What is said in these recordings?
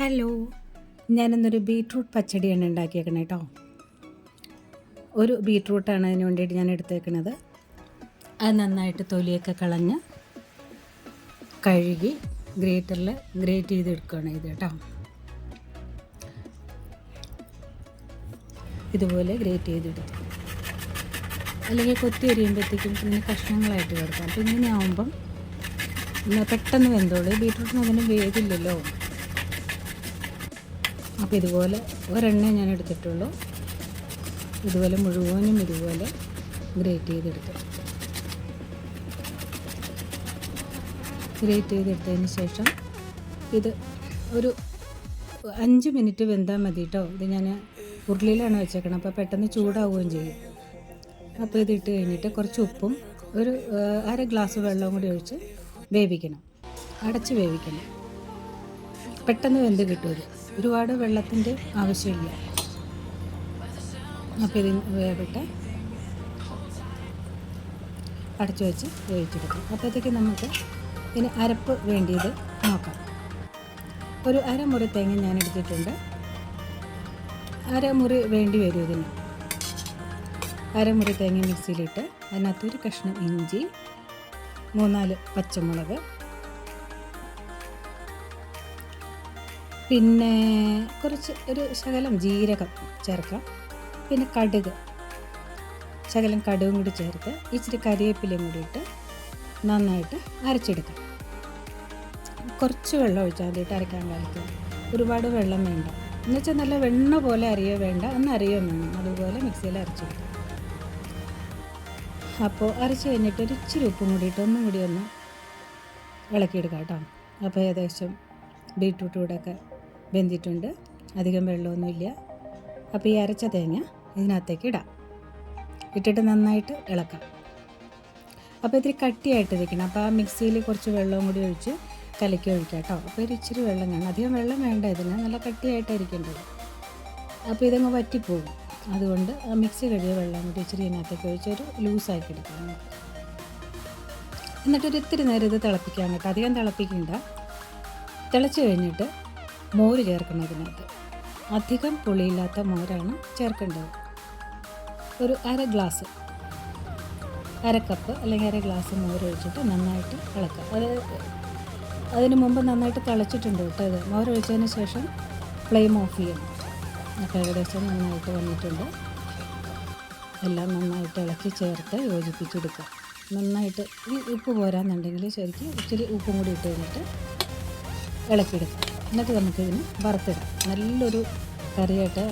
Hello, ഞാനിന്നൊരു beetroot പച്ചടിയാണ് ഉണ്ടാക്കിയേക്കണേ കേട്ടോ. ഒരു ബീട്രൂട്ടാണ് അതിന് വേണ്ടിയിട്ട് ഞാൻ എടുത്തേക്കണത്. അത് നന്നായിട്ട് തൊലിയൊക്കെ കളഞ്ഞ് കഴുകി ഗ്രേറ്ററിൽ ഗ്രേറ്റ് ചെയ്തെടുക്കുകയാണ് ഇത് കേട്ടോ. ഇതുപോലെ ഗ്രേറ്റ് ചെയ്തെടുത്തു, അല്ലെങ്കിൽ കൊത്തി എറിയുമ്പോഴത്തേക്കും പിന്നെ കഷ്ണങ്ങളായിട്ട് കിടക്കാം. അപ്പോൾ ഇങ്ങനെ ആകുമ്പം പെട്ടെന്ന് വെന്തോളൂ. ബീട്രൂട്ടിന് അതിന് വേവില്ലല്ലോ. അപ്പോൾ ഇതുപോലെ ഒരെണ്ണേ ഞാൻ എടുത്തിട്ടുള്ളൂ. ഇതുപോലെ മുഴുവനും ഇതുപോലെ ഗ്രേറ്റ് ചെയ്തെടുത്തതിന് ശേഷം ഇത് ഒരു 5 മിനിറ്റ് വെന്താൽ മതി കേട്ടോ. ഇത് ഞാൻ ഉരുളിയിലാണ് വെച്ചേക്കണം, അപ്പോൾ പെട്ടെന്ന് ചൂടാവുകയും ചെയ്യും. അപ്പോൾ ഇതിട്ട് കഴിഞ്ഞിട്ട് കുറച്ച് ഉപ്പും ഒരു 1/2 ഗ്ലാസ് വെള്ളവും കൂടി ഒഴിച്ച് വേവിക്കണം. അടച്ച് വേവിക്കണം. പെട്ടെന്ന് വെന്ത് കിട്ടും. ഒരുപാട് വെള്ളത്തിൻ്റെ ആവശ്യമില്ല. അപ്പോൾ ഇത് വേവിട്ട് അടച്ചു വെച്ച് വേവിച്ചെടുക്കാം. അപ്പോഴത്തേക്ക് നമുക്ക് ഇതിന് അരപ്പ് വേണ്ടിയത് നോക്കാം. ഒരു അരമുറി തേങ്ങ ഞാൻ എടുത്തിട്ടുണ്ട്. അരമുറി വേണ്ടി വരും ഇതിന്. അരമുറി തേങ്ങ മിക്സിയിലിട്ട് അതിനകത്തൊരു കഷ്ണം ഇഞ്ചി, 3-4 പച്ചമുളക്, പിന്നെ കുറച്ച് ഒരു ശകലം ജീരകം ചേർക്കാം. പിന്നെ ശകലം കടുകും കൂടി ചേർത്ത് ഇച്ചിരി കരിവേപ്പിലയും കൂടി ഇട്ട് നന്നായിട്ട് അരച്ചെടുക്കാം. കുറച്ച് വെള്ളം ഒഴിച്ചാൽ മതിയിട്ട് അരയ്ക്കാൻ കാലത്ത്. ഒരുപാട് വെള്ളം വേണ്ട. എന്നുവെച്ചാൽ നല്ല വെണ്ണ പോലെ അരിയോ വേണ്ട, ഒന്ന് അരിയോ വേണം. അതുപോലെ മിക്സിയിൽ അരച്ചെടുക്കാം. അപ്പോൾ അരച്ച് കഴിഞ്ഞിട്ട് ഒരു ഇച്ചിരി ഉപ്പും കൂടിയിട്ട് ഒന്നും കൂടി ഒന്ന് ഇളക്കിയെടുക്കാം കേട്ടോ. അപ്പോൾ ഏകദേശം ബീട്രൂട്ട് കൂടെയൊക്കെ വെന്തിട്ടുണ്ട്. അധികം വെള്ളമൊന്നുമില്ല. അപ്പോൾ ഈ അരച്ച തേങ്ങ ഇതിനകത്തേക്ക് ഇട്ടിട്ട് നന്നായിട്ട് ഇളക്കാം. അപ്പോൾ ഇത്തിരി കട്ടിയായിട്ട് ഇരിക്കണം. അപ്പോൾ ആ മിക്സിയിൽ കുറച്ച് വെള്ളവും കൂടി ഒഴിച്ച് കലക്കി ഒഴിക്കാം കേട്ടോ. അപ്പോൾ ഒരു ഇച്ചിരി വെള്ളം കാണും. അധികം വെള്ളം വേണ്ട, ഇതിന് നല്ല കട്ടിയായിട്ടായിരിക്കേണ്ടത്. അപ്പോൾ ഇതങ്ങ് വറ്റിപ്പോകും. അതുകൊണ്ട് ആ മിക്സി കഴുകിയ വെള്ളം കൂടി ഇച്ചിരി ഇതിനകത്തേക്ക് ഒഴിച്ചൊരു ലൂസാക്കി എടുക്കാം. എന്നിട്ടൊരു ഇത്തിരി നേരം ഇത് തിളപ്പിക്കാൻ കേട്ടോ. അധികം തിളപ്പിക്കണ്ട. തിളച്ച് കഴിഞ്ഞിട്ട് മോര് ചേർക്കണം ഇതിനകത്ത്. അധികം പുളിയില്ലാത്ത മോരാണ് ചേർക്കേണ്ടത്. ഒരു 1/2 ഗ്ലാസ്, 1/2 കപ്പ് അല്ലെങ്കിൽ 1/2 ഗ്ലാസ് മോര് ഒഴിച്ചിട്ട് നന്നായിട്ട് ഇളക്കുക. അതിന് മുമ്പ് നന്നായിട്ട് തിളച്ചിട്ടുണ്ട് കേട്ടോ. ഇത് മോര് ഒഴിച്ചതിന് ശേഷം ഫ്ലെയിം ഓഫ് ചെയ്യണം. അപ്പോൾ ഏകദേശം നന്നായിട്ട് വന്നിട്ടുണ്ട്. എല്ലാം നന്നായിട്ട് ഇളക്കി ചേർത്ത് യോജിപ്പിച്ചെടുക്കുക. നന്നായിട്ട് ഈ ഉപ്പ് പോരാന്നുണ്ടെങ്കിൽ ശരിക്കും ഇച്ചിരി ഉപ്പും കൂടി ഇട്ട് കഴിഞ്ഞിട്ട് ഇളക്കിയെടുക്കാം. എന്നിട്ട് നമുക്കിതിന് വറുത്തിടാം. നല്ലൊരു കറിയായിട്ട്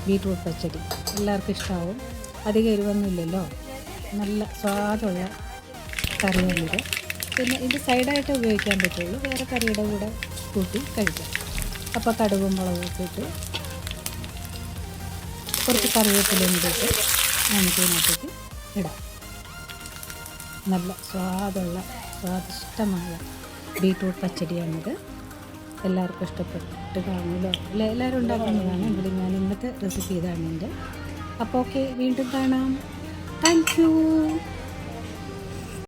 ബീട്രൂട്ട് പച്ചടി എല്ലാവർക്കും ഇഷ്ടമാവും. അധികം എരിവൊന്നുമില്ലല്ലോ. നല്ല സ്വാദുള്ള കറിയാണിത്. പിന്നെ ഇത് സൈഡായിട്ട് ഉപയോഗിക്കാൻ പറ്റുള്ളൂ. വേറെ കറിയുടെ കൂടെ കൂട്ടി കഴിക്കാം. അപ്പോൾ കടുകും മുളകും ഇട്ട് കുറച്ച് കറിവേപ്പിലയും ഇട്ട് നമുക്ക് ഇതിനകത്തേക്ക് ഇടാം. നല്ല സ്വാദിഷ്ടമായ ബീട്രൂട്ട് പച്ചടിയാണിത്. എല്ലാവർക്കും ഇഷ്ടപ്പെട്ട് കാണുമല്ലോ. എല്ലാവരും ഉണ്ടാക്കുന്നതാണ്. എങ്കിലും ഞാൻ ഇന്നത്തെ റെസിപ്പി ഇതാണ് എൻ്റെ. അപ്പോൾ ഓക്കെ, വീണ്ടും കാണാം. Thank you.